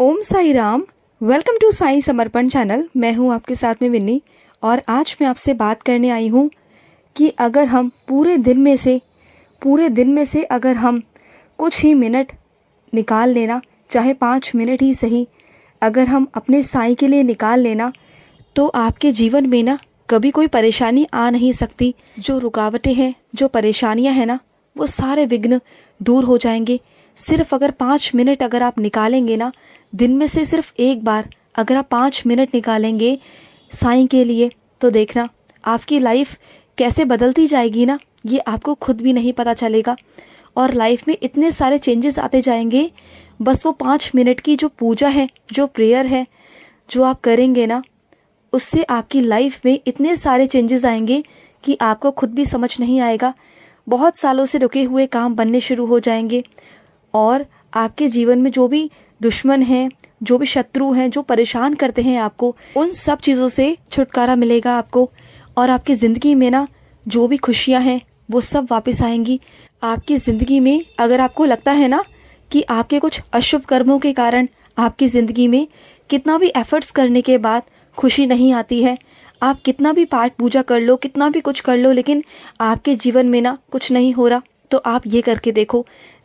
Om Sai Ram. Welcome to Sai Samarpan channel. मैं हूं आपके साथ में विन्नी और आज मैं आपसे बात करने आई हूं कि अगर हम पूरे दिन में से अगर हम कुछ ही मिनट निकाल लेना, चाहे 5 मिनट ही सही, अगर हम अपने साई के लिए निकाल लेना तो आपके जीवन में ना कभी कोई परेशानी आ नहीं सकती। जो रुकावटें हैं, जो परेशानियां हैं ना, वो सारे विघ्न दूर हो जाएंगे। सिर्फ अगर 5 मिनट अगर आप निकालेंगे ना, दिन में से सिर्फ एक बार अगर आप 5 मिनट निकालेंगे साईं के लिए, तो देखना आपकी लाइफ कैसे बदलती जाएगी ना, ये आपको खुद भी नहीं पता चलेगा। और लाइफ में इतने सारे चेंजेस आते जाएंगे। बस वो 5 मिनट की जो पूजा है, जो प्रेयर है, जो आप करेंगे ना, उससे आपकी लाइफ में इतने सारे चेंजेस आएंगे कि आपको खुद भी समझ नहीं आएगा। बहुत सालों से रुके हुए काम बनने शुरू हो जाएंगे और आपके जीवन में जो भी दुश्मन हैं, जो भी शत्रु हैं, जो परेशान करते हैं आपको, उन सब चीज़ों से छुटकारा मिलेगा आपको। और आपकी ज़िंदगी में ना जो भी खुशियां हैं वो सब वापस आएंगी आपकी ज़िंदगी में। अगर आपको लगता है ना कि आपके कुछ अशुभ कर्मों के कारण आपकी ज़िंदगी में कितना भी एफर्ट्स करने के बाद खुशी नहीं आती है, आप कितना भी पाठ पूजा कर लो, कितना भी कुछ कर लो, लेकिन आपके जीवन में ना कुछ नहीं हो रहा, तो आप ये करके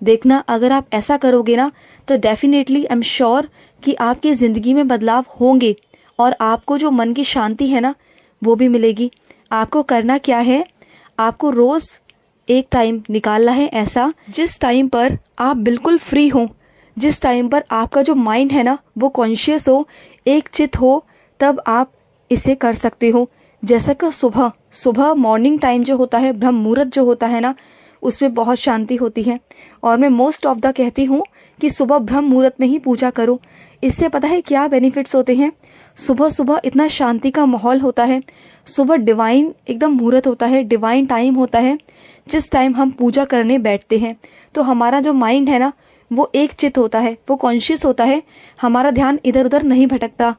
देखना अगर आप ऐसा करोगे ना तो डेफिनेटली आई एम श्योर कि आपकी ज़िंदगी में बदलाव होंगे और आपको जो मन की शांति है ना वो भी मिलेगी। आपको करना क्या है, आपको रोज़ एक टाइम निकालना है ऐसा जिस टाइम पर आप बिल्कुल फ्री हो, जिस टाइम पर आपका जो माइंड है ना वो कॉन्शियस हो, एक चित हो, तब आप इसे कर सकते हो। जैसा कि सुबह मॉर्निंग टाइम जो होता है, ब्रह्म मुहूर्त जो होता है ना, उसमें बहुत शांति होती है। और मैं मोस्ट ऑफ द कहती हूँ कि सुबह ब्रह्म मुहूर्त में ही पूजा करो। इससे पता है क्या बेनिफिट्स होते हैं। सुबह सुबह इतना शांति का माहौल होता है, सुबह डिवाइन एकदम मुहूर्त होता है, डिवाइन टाइम होता है। जिस टाइम हम पूजा करने बैठते हैं तो हमारा जो माइंड है ना वो एक चित होता है, वो कॉन्शियस होता है, हमारा ध्यान इधर उधर नहीं भटकता।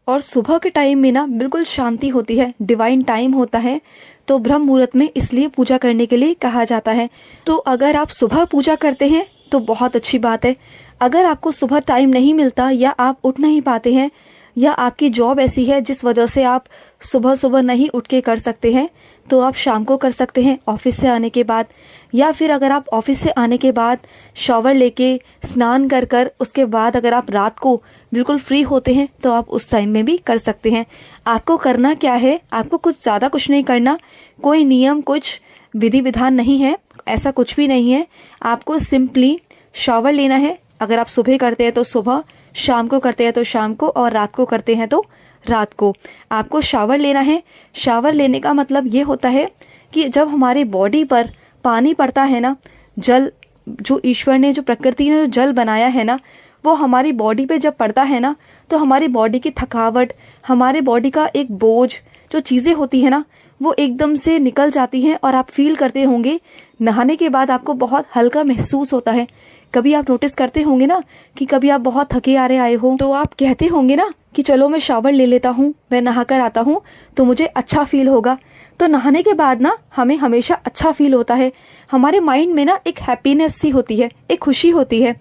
और सुबह के टाइम में ना बिल्कुल शांति होती है, डिवाइन टाइम होता है। तो ब्रह्म मुहूर्त में इसलिए पूजा करने के लिए कहा जाता है। तो अगर आप सुबह पूजा करते हैं तो बहुत अच्छी बात है। अगर आपको सुबह टाइम नहीं मिलता या आप उठ नहीं पाते हैं या आपकी जॉब ऐसी है जिस वजह से आप सुबह सुबह नहीं उठ के कर सकते हैं, तो आप शाम को कर सकते हैं ऑफिस से आने के बाद। या फिर अगर आप ऑफिस से आने के बाद शॉवर लेके स्नान कर कर उसके बाद अगर आप रात को बिल्कुल फ्री होते हैं तो आप उस टाइम में भी कर सकते हैं। आपको करना क्या है, आपको कुछ ज़्यादा कुछ नहीं करना, कोई नियम, कुछ विधि विधान नहीं है, ऐसा कुछ भी नहीं है। आपको सिंपली शॉवर लेना है। अगर आप सुबह करते हैं तो सुबह, शाम को करते हैं तो शाम को, और रात को करते हैं तो रात को आपको शावर लेना है। शावर लेने का मतलब ये होता है कि जब हमारी बॉडी पर पानी पड़ता है ना, जल, जो ईश्वर ने, जो प्रकृति ने जो जल बनाया है ना, वो हमारी बॉडी पे जब पड़ता है ना तो हमारी बॉडी की थकावट, हमारे बॉडी का एक बोझ, जो चीज़ें होती है ना वो एकदम से निकल जाती हैं। और आप फील करते होंगे नहाने के बाद आपको बहुत हल्का महसूस होता है। कभी आप नोटिस करते होंगे ना कि कभी आप बहुत थके आ रहे आए हो तो आप कहते होंगे ना कि चलो मैं शावर ले लेता हूँ, मैं नहा कर आता हूँ तो मुझे अच्छा फील होगा। तो नहाने के बाद ना हमें हमेशा अच्छा फील होता है, हमारे माइंड में ना एक हैप्पीनेस सी होती है, एक खुशी होती है।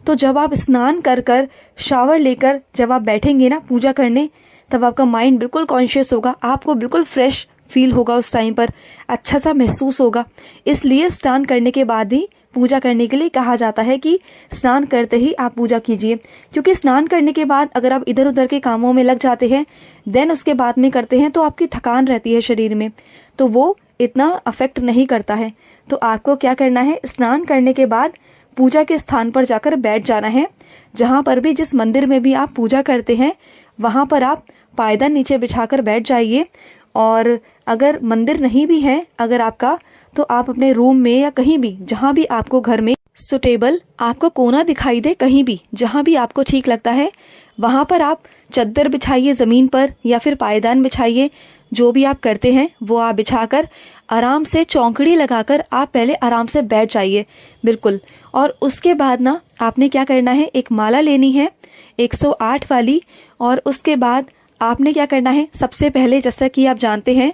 तो जब आप स्नान कर कर, शावर लेकर जब आप बैठेंगे ना पूजा करने, तब आपका माइंड बिल्कुल कॉन्शियस होगा, आपको बिल्कुल फ्रेश फील होगा, उस टाइम पर अच्छा सा महसूस होगा। इसलिए स्नान करने के बाद ही पूजा करने के लिए कहा जाता है कि स्नान करते ही आप पूजा कीजिए। क्योंकि स्नान करने के बाद अगर आप इधर उधर के कामों में लग जाते हैं, देन उसके बाद में करते हैं, तो आपकी थकान रहती है शरीर में, तो वो इतना अफेक्ट नहीं करता है। तो आपको क्या करना है, स्नान करने के बाद पूजा के स्थान पर जाकर बैठ जाना है। जहाँ पर भी, जिस मंदिर में भी आप पूजा करते हैं, वहाँ पर आप पायदान नीचे बिछाकर बैठ जाइए। और अगर मंदिर नहीं भी है अगर आपका, तो आप अपने रूम में या कहीं भी, जहाँ भी आपको घर में सुटेबल आपको कोना दिखाई दे, कहीं भी जहाँ भी आपको ठीक लगता है, वहाँ पर आप चद्दर बिछाइए ज़मीन पर या फिर पायदान बिछाइए। जो भी आप करते हैं वो आप बिछाकर आराम से चौकड़ी लगाकर आप पहले आराम से बैठ जाइए बिल्कुल। और उसके बाद ना आपने क्या करना है, एक माला लेनी है 108 वाली। और उसके बाद आपने क्या करना है, सबसे पहले जैसा कि आप जानते हैं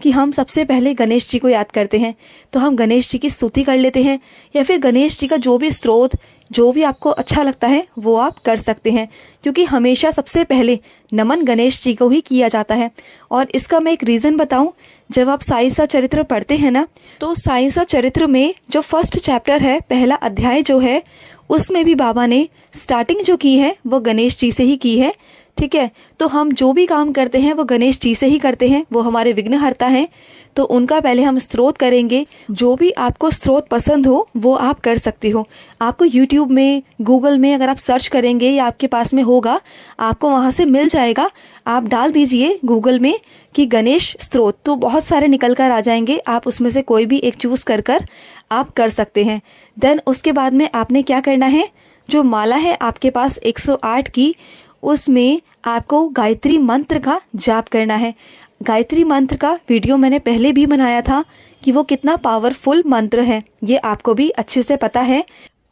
कि हम सबसे पहले गणेश जी को याद करते हैं, तो हम गणेश जी की स्तुति कर लेते हैं, या फिर गणेश जी का जो भी स्रोत, जो भी आपको अच्छा लगता है वो आप कर सकते हैं, क्योंकि हमेशा सबसे पहले नमन गणेश जी को ही किया जाता है। और इसका मैं एक रीज़न बताऊं, जब आप साई सा चरित्र पढ़ते हैं ना, तो साई सा चरित्र में जो फर्स्ट चैप्टर है, पहला अध्याय जो है, उसमें भी बाबा ने स्टार्टिंग जो की है वो गणेश जी से ही की है। ठीक है, तो हम जो भी काम करते हैं वो गणेश जी से ही करते हैं, वो हमारे विघ्नहर्ता हैं, तो उनका पहले हम स्त्रोत करेंगे। जो भी आपको स्त्रोत पसंद हो वो आप कर सकते हो। आपको यूट्यूब में, गूगल में अगर आप सर्च करेंगे या आपके पास में होगा, आपको वहाँ से मिल जाएगा। आप डाल दीजिए गूगल में कि गणेश स्त्रोत, तो बहुत सारे निकल कर आ जाएंगे। आप उसमें से कोई भी एक चूज कर आप कर सकते हैं। देन उसके बाद में आपने क्या करना है, जो माला है आपके पास 108 की, उसमें आपको गायत्री मंत्र का जाप करना है। गायत्री मंत्र का वीडियो मैंने पहले भी बनाया था कि वो कितना पावरफुल मंत्र है, ये आपको भी अच्छे से पता है।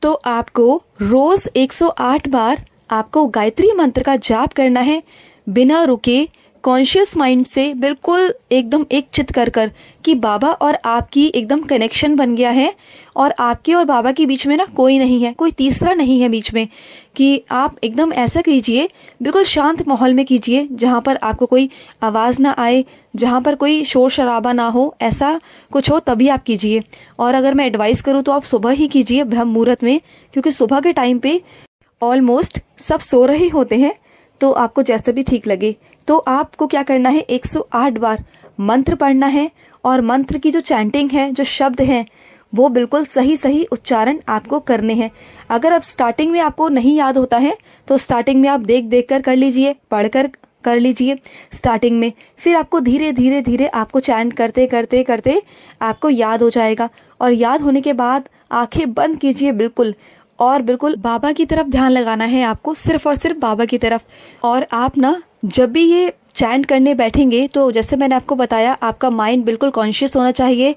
तो आपको रोज 108 बार आपको गायत्री मंत्र का जाप करना है, बिना रुके, कॉन्शियस माइंड से, बिल्कुल एकदम एक चित कर कि बाबा और आपकी एकदम कनेक्शन बन गया है, और आपके और बाबा के बीच में ना कोई नहीं है, कोई तीसरा नहीं है बीच में। कि आप एकदम ऐसा कीजिए, बिल्कुल शांत माहौल में कीजिए, जहाँ पर आपको कोई आवाज़ ना आए, जहाँ पर कोई शोर शराबा ना हो, ऐसा कुछ हो तभी आप कीजिए। और अगर मैं एडवाइस करूँ तो आप सुबह ही कीजिए, ब्रह्म मुहूर्त में, क्योंकि सुबह के टाइम पे ऑलमोस्ट सब सो रहे होते हैं। तो आपको जैसे भी ठीक लगे, तो आपको क्या करना है, 108 बार मंत्र पढ़ना है, और मंत्र की जो चैंटिंग है, जो शब्द हैं, वो बिल्कुल सही सही उच्चारण आपको करने हैं। अगर अब स्टार्टिंग में आपको नहीं याद होता है तो स्टार्टिंग में आप देख कर लीजिए, पढ़कर कर लीजिए स्टार्टिंग में, फिर आपको धीरे धीरे धीरे आपको चैंट करते करते करते आपको याद हो जाएगा। और याद होने के बाद आंखें बंद कीजिए बिल्कुल, और बिल्कुल बाबा की तरफ ध्यान लगाना है आपको, सिर्फ और सिर्फ बाबा की तरफ। और आप ना जब भी ये चैंट करने बैठेंगे, तो जैसे मैंने आपको बताया, आपका माइंड बिल्कुल कॉन्शियस होना चाहिए,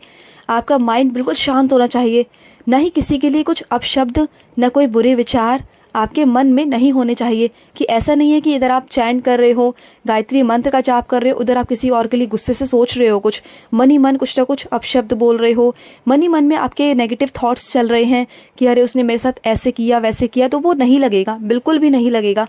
आपका माइंड बिल्कुल शांत होना चाहिए। ना ही किसी के लिए कुछ अपशब्द, ना कोई बुरे विचार आपके मन में नहीं होने चाहिए। कि ऐसा नहीं है कि इधर आप चैंट कर रहे हो, गायत्री मंत्र का जाप कर रहे हो, उधर आप किसी और के लिए गुस्से से सोच रहे हो, कुछ मन ही मन कुछ ना कुछ अपशब्द बोल रहे हो, मन ही मन में आपके नेगेटिव थॉट्स चल रहे हैं कि अरे उसने मेरे साथ ऐसे किया वैसे किया, तो वो नहीं लगेगा, बिल्कुल भी नहीं लगेगा।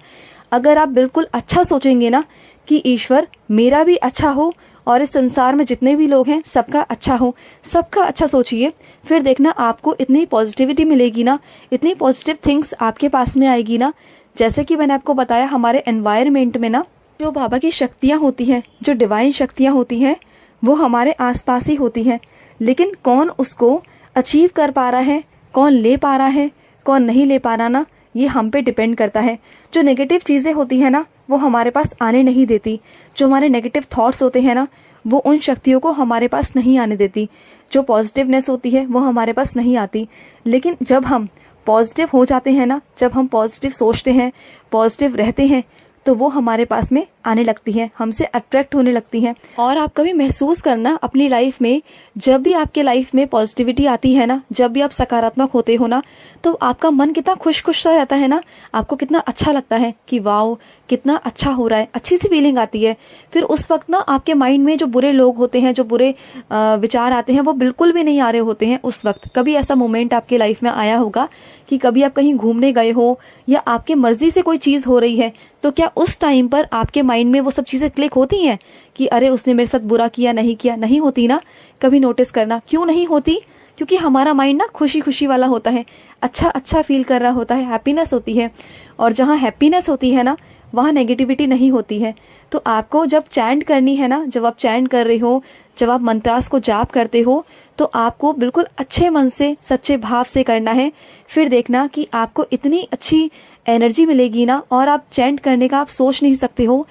अगर आप बिल्कुल अच्छा सोचेंगे ना कि ईश्वर मेरा भी अच्छा हो, और इस संसार में जितने भी लोग हैं सबका अच्छा हो, सबका अच्छा सोचिए, फिर देखना आपको इतनी पॉजिटिविटी मिलेगी ना, इतनी पॉजिटिव थिंग्स आपके पास में आएगी ना। जैसे कि मैंने आपको बताया, हमारे एनवायरनमेंट में ना जो बाबा की शक्तियाँ होती हैं, जो डिवाइन शक्तियाँ होती हैं, वो हमारे आसपास ही होती हैं, लेकिन कौन उसको अचीव कर पा रहा है, कौन ले पा रहा है, कौन नहीं ले पा रहा ना, ये हम पे डिपेंड करता है। जो नेगेटिव चीज़ें होती हैं ना, वो हमारे पास आने नहीं देती। जो हमारे नेगेटिव थॉट्स होते हैं ना, वो उन शक्तियों को हमारे पास नहीं आने देती। जो पॉजिटिवनेस होती है वो हमारे पास नहीं आती। लेकिन जब हम पॉजिटिव हो जाते हैं ना, जब हम पॉजिटिव सोचते हैं, पॉजिटिव रहते हैं, तो वो हमारे पास में आने लगती हैं, हमसे अट्रैक्ट होने लगती हैं। और आप कभी महसूस करना अपनी लाइफ में, जब भी आपके लाइफ में पॉजिटिविटी आती है ना, जब भी आप सकारात्मक होते हो ना, तो आपका मन कितना खुश खुश सा रहता है ना, आपको कितना अच्छा लगता है कि वाओ कितना अच्छा हो रहा है, अच्छी सी फीलिंग आती है। फिर उस वक्त ना आपके माइंड में जो बुरे लोग होते हैं, जो बुरे विचार आते हैं, वो बिल्कुल भी नहीं आ रहे होते हैं उस वक्त। कभी ऐसा मोमेंट आपके लाइफ में आया होगा कि कभी आप कहीं घूमने गए हो, या आपके मर्जी से कोई चीज़ हो रही है, तो क्या उस टाइम पर आपके माइंड में वो सब चीज़ें क्लिक होती हैं कि अरे उसने मेरे साथ बुरा किया, नहीं किया? नहीं होती ना। कभी नोटिस करना क्यों नहीं होती, क्योंकि हमारा माइंड ना खुशी खुशी वाला होता है, अच्छा अच्छा फील कर रहा होता है, हैप्पीनेस होती है। और जहाँ हैप्पीनेस होती है ना, वहाँ नेगेटिविटी नहीं होती है। तो आपको जब चैंट करनी है ना, जब आप चैंट कर रहे हो, जब आप मंत्रास को जाप करते हो, तो आपको बिल्कुल अच्छे मन से, सच्चे भाव से करना है। फिर देखना कि आपको इतनी अच्छी एनर्जी मिलेगी ना, और आप चैंट करने का आप सोच नहीं सकते हो।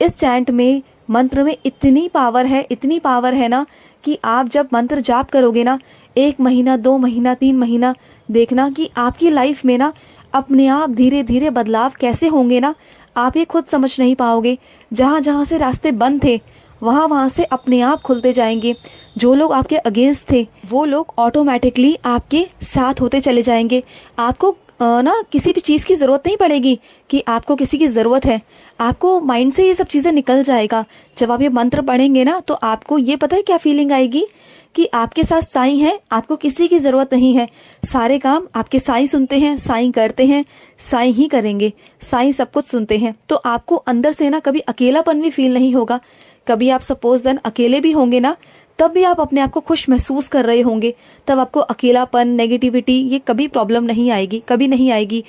इस चैंट में, मंत्र में इतनी पावर है, इतनी पावर है ना, कि आप जब मंत्र जाप करोगे ना, 1 महीना, 2 महीना, 3 महीना, देखना कि आपकी लाइफ में ना अपने आप धीरे धीरे बदलाव कैसे होंगे ना, आप ये खुद समझ नहीं पाओगे। जहाँ जहाँ से रास्ते बंद थे, वहाँ से अपने आप खुलते जाएंगे। जो लोग आपके अगेंस्ट थे, वो लोग ऑटोमेटिकली आपके साथ होते चले जाएंगे। आपको ना किसी भी चीज़ की ज़रूरत नहीं पड़ेगी कि आपको किसी की ज़रूरत है। आपको माइंड से ये सब चीज़ें निकल जाएगा। जब आप ये मंत्र पढ़ेंगे ना तो आपको ये पता है क्या फीलिंग आएगी कि आपके साथ साईं है, आपको किसी की ज़रूरत नहीं है। सारे काम आपके साईं सुनते हैं, साईं करते हैं, साईं ही करेंगे, साईं सब कुछ सुनते हैं। तो आपको अंदर से ना कभी अकेलापन भी फील नहीं होगा। कभी आप सपोज देन अकेले भी होंगे ना, तब भी आप अपने आप को खुश महसूस कर रहे होंगे, तब आपको अकेलापन, नेगेटिविटी ये कभी प्रॉब्लम नहीं आएगी, कभी नहीं आएगी।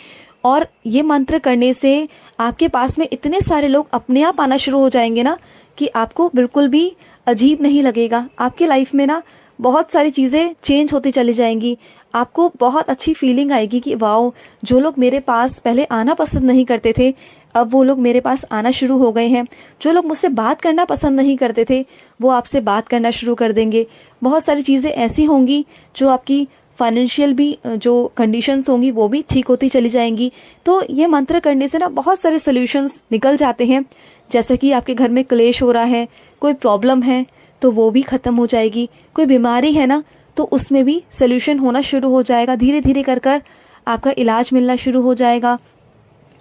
और ये मंत्र करने से आपके पास में इतने सारे लोग अपने आप आना शुरू हो जाएंगे ना कि आपको बिल्कुल भी अजीब नहीं लगेगा। आपके लाइफ में ना बहुत सारी चीज़ें चेंज होती चली जाएंगी। आपको बहुत अच्छी फीलिंग आएगी कि वाओ, जो लोग मेरे पास पहले आना पसंद नहीं करते थे, अब वो लोग मेरे पास आना शुरू हो गए हैं। जो लोग मुझसे बात करना पसंद नहीं करते थे, वो आपसे बात करना शुरू कर देंगे। बहुत सारी चीज़ें ऐसी होंगी जो आपकी फाइनेंशियल भी जो कंडीशंस होंगी वो भी ठीक होती चली जाएंगी। तो ये मंत्र करने से ना बहुत सारे सॉल्यूशंस निकल जाते हैं। जैसे कि आपके घर में क्लेश हो रहा है, कोई प्रॉब्लम है तो वो भी ख़त्म हो जाएगी। कोई बीमारी है ना तो उसमें भी सॉल्यूशन होना शुरू हो जाएगा। धीरे धीरे कर कर आपका इलाज मिलना शुरू हो जाएगा।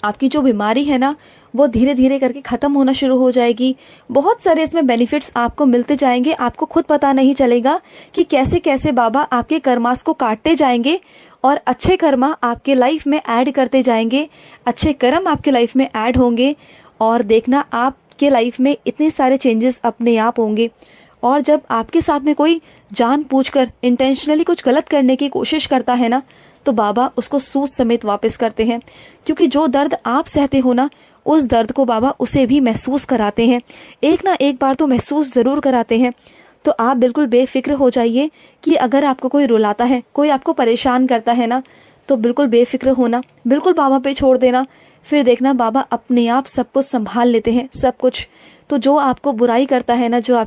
आपकी जो बीमारी है ना वो धीरे धीरे करके ख़त्म होना शुरू हो जाएगी। बहुत सारे इसमें बेनिफिट्स आपको मिलते जाएंगे। आपको खुद पता नहीं चलेगा कि कैसे कैसे बाबा आपके कर्मास को काटते जाएंगे और अच्छे कर्मा आपके लाइफ में ऐड करते जाएंगे। अच्छे कर्म आपके लाइफ में ऐड होंगे और देखना आपके लाइफ में इतने सारे चेंजेस अपने आप होंगे। और जब आपके साथ में कोई जानबूझकर इंटेंशनली कुछ गलत करने की कोशिश करता है ना तो बाबा उसको सूद समेत वापस करते हैं। क्योंकि जो दर्द आप सहते हो ना उस दर्द को बाबा उसे भी महसूस कराते हैं। एक ना एक बार तो महसूस ज़रूर कराते हैं। तो आप बिल्कुल बेफिक्र हो जाइए कि अगर आपको कोई रुलाता है, कोई आपको परेशान करता है ना तो बिल्कुल बेफिक्र होना, बिल्कुल बाबा पे छोड़ देना। फिर देखना बाबा अपने आप सब कुछ संभाल लेते हैं, सब कुछ। तो जो आपको बुराई करता है ना, जो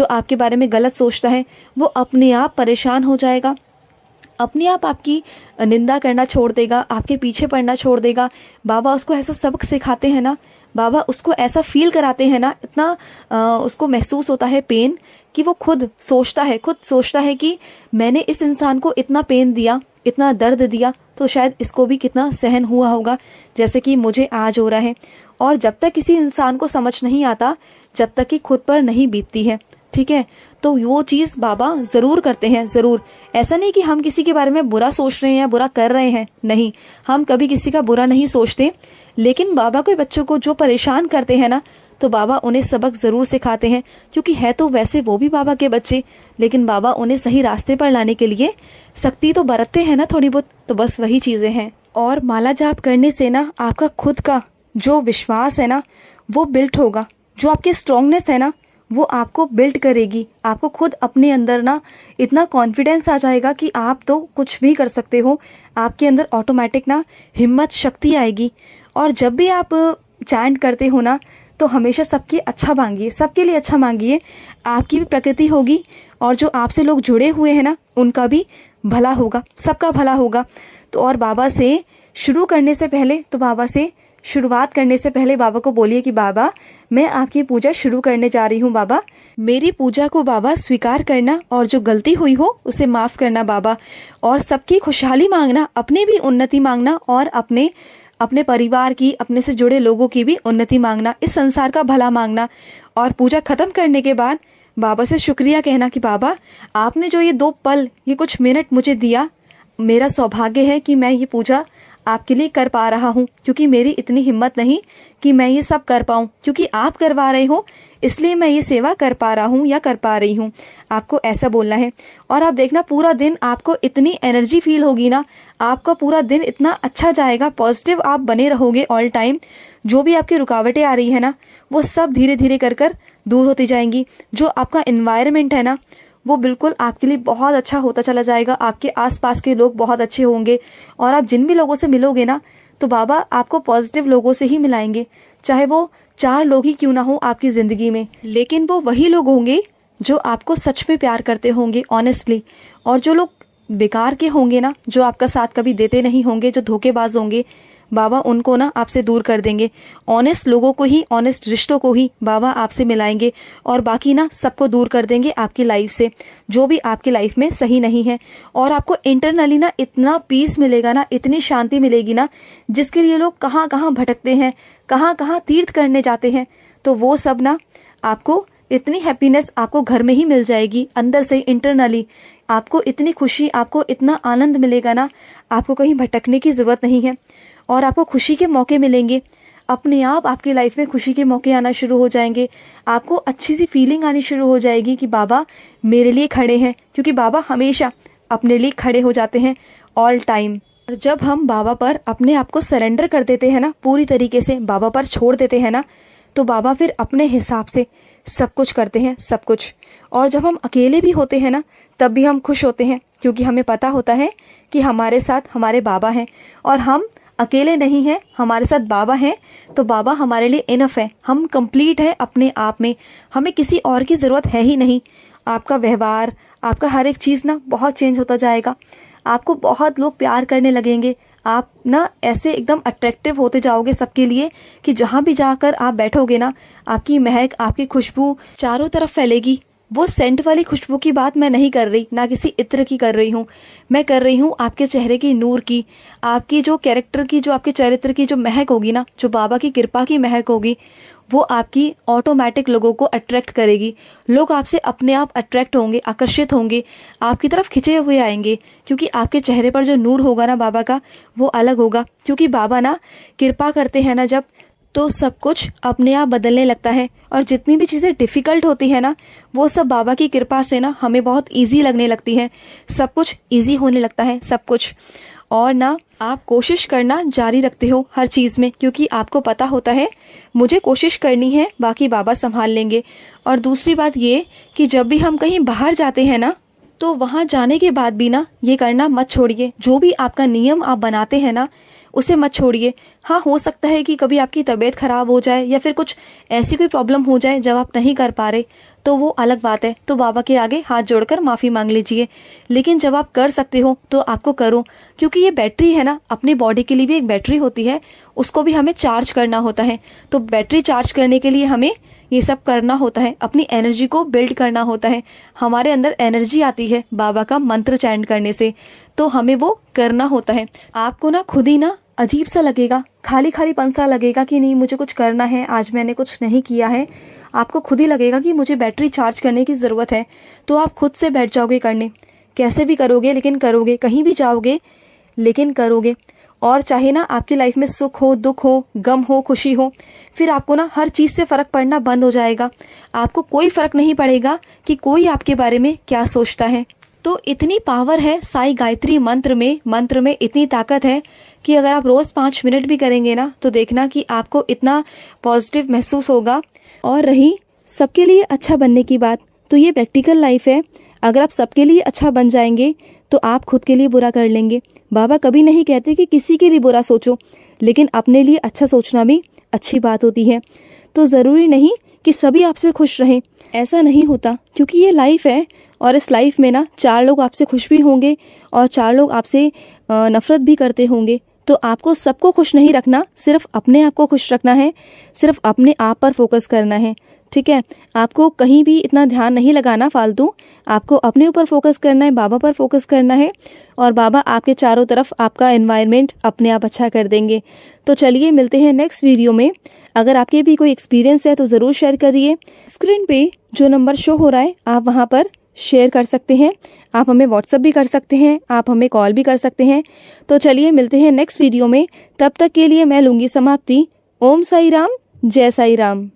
आपके बारे में गलत सोचता है, वो अपने आप परेशान हो जाएगा, अपने आप आपकी निंदा करना छोड़ देगा, आपके पीछे पड़ना छोड़ देगा। बाबा उसको ऐसा सबक सिखाते हैं ना, बाबा उसको ऐसा फील कराते हैं ना, इतना उसको महसूस होता है पेन कि वो खुद सोचता है कि मैंने इस इंसान को इतना पेन दिया, इतना दर्द दिया, तो शायद इसको भी कितना सहन हुआ होगा जैसे कि मुझे आज हो रहा है। और जब तक किसी इंसान को समझ नहीं आता, जब तक कि खुद पर नहीं बीतती है, ठीक है, तो वो चीज़ बाबा ज़रूर करते हैं, ज़रूर। ऐसा नहीं कि हम किसी के बारे में बुरा सोच रहे हैं या बुरा कर रहे हैं, नहीं, हम कभी किसी का बुरा नहीं सोचते। लेकिन बाबा कोई बच्चों को जो परेशान करते हैं ना तो बाबा उन्हें सबक ज़रूर सिखाते हैं। क्योंकि है तो वैसे वो भी बाबा के बच्चे, लेकिन बाबा उन्हें सही रास्ते पर लाने के लिए सख्ती तो बरतते हैं ना थोड़ी बहुत। तो बस वही चीज़ें हैं। और माला जाप करने से ना आपका खुद का जो विश्वास है ना वो बिल्ट होगा। जो आपकी स्ट्रांगनेस है ना वो आपको बिल्ड करेगी। आपको खुद अपने अंदर ना इतना कॉन्फिडेंस आ जाएगा कि आप तो कुछ भी कर सकते हो। आपके अंदर ऑटोमेटिक ना हिम्मत, शक्ति आएगी। और जब भी आप चैंट करते हो ना तो हमेशा सबके अच्छा मांगिए, सबके लिए अच्छा मांगिए। आपकी भी प्रकृति होगी और जो आपसे लोग जुड़े हुए हैं ना उनका भी भला होगा, सबका भला होगा। तो और बाबा से शुरू करने से पहले, तो बाबा से शुरुआत करने से पहले बाबा को बोलिए कि बाबा मैं आपकी पूजा शुरू करने जा रही हूँ। बाबा मेरी पूजा को बाबा स्वीकार करना और जो गलती हुई हो उसे माफ़ करना बाबा। और सबकी खुशहाली मांगना, अपने भी उन्नति मांगना और अपने परिवार की, अपने से जुड़े लोगों की भी उन्नति मांगना, इस संसार का भला मांगना। और पूजा खत्म करने के बाद बाबा से शुक्रिया कहना कि बाबा आपने जो ये 2 पल, ये कुछ मिनट मुझे दिया, मेरा सौभाग्य है कि मैं ये पूजा आपके लिए कर पा रहा हूँ। क्योंकि मेरी इतनी हिम्मत नहीं कि मैं ये सब कर पाऊँ, क्योंकि आप करवा रहे हो इसलिए मैं ये सेवा कर पा रहा हूँ या कर पा रही हूँ। आपको ऐसा बोलना है। और आप देखना पूरा दिन आपको इतनी एनर्जी फील होगी ना, आपका पूरा दिन इतना अच्छा जाएगा, पॉजिटिव आप बने रहोगे ऑल टाइम। जो भी आपकी रुकावटें आ रही है ना वो सब धीरे धीरे कर दूर होती जाएंगी। जो आपका एनवायरनमेंट है ना वो बिल्कुल आपके लिए बहुत अच्छा होता चला जाएगा। आपके आसपास के लोग बहुत अच्छे होंगे और आप जिन भी लोगों से मिलोगे ना तो बाबा आपको पॉजिटिव लोगों से ही मिलाएंगे। चाहे वो 4 लोग ही क्यों ना हो आपकी ज़िंदगी में, लेकिन वो वही लोग होंगे जो आपको सच में प्यार करते होंगे, ऑनेस्टली। और जो लोग बेकार के होंगे ना, जो आपका साथ कभी देते नहीं होंगे, जो धोखेबाज होंगे, बाबा उनको ना आपसे दूर कर देंगे। ऑनेस्ट लोगों को ही, ऑनेस्ट रिश्तों को ही बाबा आपसे मिलाएंगे और बाकी ना सबको दूर कर देंगे आपकी लाइफ से, जो भी आपकी लाइफ में सही नहीं है। और आपको इंटरनली ना इतना पीस मिलेगा ना, इतनी शांति मिलेगी ना, जिसके लिए लोग कहाँ कहाँ भटकते हैं, कहाँ कहाँ तीर्थ करने जाते हैं, तो वो सब ना आपको इतनी हैप्पीनेस आपको घर में ही मिल जाएगी, अंदर से इंटरनली आपको इतनी खुशी, आपको इतना आनंद मिलेगा ना, आपको कहीं भटकने की ज़रूरत नहीं है। और आपको खुशी के मौके मिलेंगे, अपने आप आपकी लाइफ में खुशी के मौके आना शुरू हो जाएंगे। आपको अच्छी सी फीलिंग आनी शुरू हो जाएगी कि बाबा मेरे लिए खड़े हैं, क्योंकि बाबा हमेशा अपने लिए खड़े हो जाते हैं ऑल टाइम। और जब हम बाबा पर अपने आप को सरेंडर कर देते हैं ना, पूरी तरीके से बाबा पर छोड़ देते हैं ना, तो बाबा फिर अपने हिसाब से सब कुछ करते हैं, सब कुछ। और जब हम अकेले भी होते हैं ना, तब भी हम खुश होते हैं, क्योंकि हमें पता होता है कि हमारे साथ हमारे बाबा हैं और हम अकेले नहीं हैं, हमारे साथ बाबा हैं। तो बाबा हमारे लिए इनफ है, हम कंप्लीट हैं अपने आप में, हमें किसी और की ज़रूरत है ही नहीं। आपका व्यवहार, आपका हर एक चीज़ ना बहुत चेंज होता जाएगा, आपको बहुत लोग प्यार करने लगेंगे, आप ना ऐसे एकदम अट्रैक्टिव होते जाओगे सबके लिए कि जहाँ भी जाकर आप बैठोगे ना, आपकी महक, आपकी खुशबू चारों तरफ फैलेगी। वो सेंट वाली खुशबू की बात मैं नहीं कर रही, ना किसी इत्र की कर रही हूँ, मैं कर रही हूँ आपके चेहरे की नूर की, आपकी जो कैरेक्टर की, जो आपके चरित्र की जो महक होगी ना, जो बाबा की कृपा की महक होगी, वो आपकी ऑटोमेटिक लोगों को अट्रैक्ट करेगी। लोग आपसे अपने आप अट्रैक्ट होंगे, आकर्षित होंगे, आपकी तरफ खिंचे हुए आएंगे, क्योंकि आपके चेहरे पर जो नूर होगा ना बाबा का, वो अलग होगा। क्योंकि बाबा ना कृपा करते हैं ना जब, तो सब कुछ अपने आप बदलने लगता है। और जितनी भी चीज़ें डिफ़िकल्ट होती है ना, वो सब बाबा की कृपा से ना हमें बहुत ईजी लगने लगती है, सब कुछ ईजी होने लगता है, सब कुछ। और ना आप कोशिश करना जारी रखते हो हर चीज़ में, क्योंकि आपको पता होता है मुझे कोशिश करनी है, बाकी बाबा संभाल लेंगे। और दूसरी बात ये कि जब भी हम कहीं बाहर जाते हैं ना, तो वहाँ जाने के बाद भी ना ये करना मत छोड़िए, जो भी आपका नियम आप बनाते हैं ना, उसे मत छोड़िए। हाँ, हो सकता है कि कभी आपकी तबीयत खराब हो जाए या फिर कुछ ऐसी कोई प्रॉब्लम हो जाए जब आप नहीं कर पा रहे, तो वो अलग बात है, तो बाबा के आगे हाथ जोड़कर माफ़ी मांग लीजिए। लेकिन जब आप कर सकते हो तो आपको करो, क्योंकि ये बैटरी है ना, अपनी बॉडी के लिए भी एक बैटरी होती है, उसको भी हमें चार्ज करना होता है। तो बैटरी चार्ज करने के लिए हमें ये सब करना होता है, अपनी एनर्जी को बिल्ड करना होता है। हमारे अंदर एनर्जी आती है बाबा का मंत्र चैंट करने से, तो हमें वो करना होता है। आपको ना खुद ही ना अजीब सा लगेगा, खाली खालीपन सा लगेगा कि नहीं मुझे कुछ करना है, आज मैंने कुछ नहीं किया है। आपको खुद ही लगेगा कि मुझे बैटरी चार्ज करने की ज़रूरत है, तो आप खुद से बैठ जाओगे करने। कैसे भी करोगे, लेकिन करोगे, कहीं भी जाओगे लेकिन करोगे। और चाहे ना आपकी लाइफ में सुख हो, दुख हो, गम हो, खुशी हो, फिर आपको ना हर चीज़ से फ़र्क पड़ना बंद हो जाएगा। आपको कोई फ़र्क नहीं पड़ेगा कि कोई आपके बारे में क्या सोचता है। तो इतनी पावर है साई गायत्री मंत्र में इतनी ताकत है कि अगर आप रोज़ 5 मिनट भी करेंगे ना, तो देखना कि आपको इतना पॉजिटिव महसूस होगा। और रही सबके लिए अच्छा बनने की बात, तो ये प्रैक्टिकल लाइफ है। अगर आप सबके लिए अच्छा बन जाएंगे तो आप खुद के लिए बुरा कर लेंगे। बाबा कभी नहीं कहते कि किसी के लिए बुरा सोचो, लेकिन अपने लिए अच्छा सोचना भी अच्छी बात होती है। तो ज़रूरी नहीं कि सभी आपसे खुश रहें, ऐसा नहीं होता, क्योंकि ये लाइफ है और इस लाइफ में ना 4 लोग आपसे खुश भी होंगे और 4 लोग आपसे नफरत भी करते होंगे। तो आपको सबको खुश नहीं रखना, सिर्फ अपने आप को खुश रखना है, सिर्फ अपने आप पर फोकस करना है, ठीक है। आपको कहीं भी इतना ध्यान नहीं लगाना फालतू, आपको अपने ऊपर फोकस करना है, बाबा पर फोकस करना है, और बाबा आपके चारों तरफ आपका एनवायरनमेंट अपने आप अच्छा कर देंगे। तो चलिए मिलते हैं नेक्स्ट वीडियो में। अगर आपके भी कोई एक्सपीरियंस है तो ज़रूर शेयर करिए। स्क्रीन पे जो नंबर शो हो रहा है आप वहाँ पर शेयर कर सकते हैं, आप हमें व्हाट्सएप भी कर सकते हैं, आप हमें कॉल भी कर सकते हैं। तो चलिए मिलते हैं नेक्स्ट वीडियो में, तब तक के लिए मैं लूँगी समाप्ति। ओम साई राम, जय साई राम।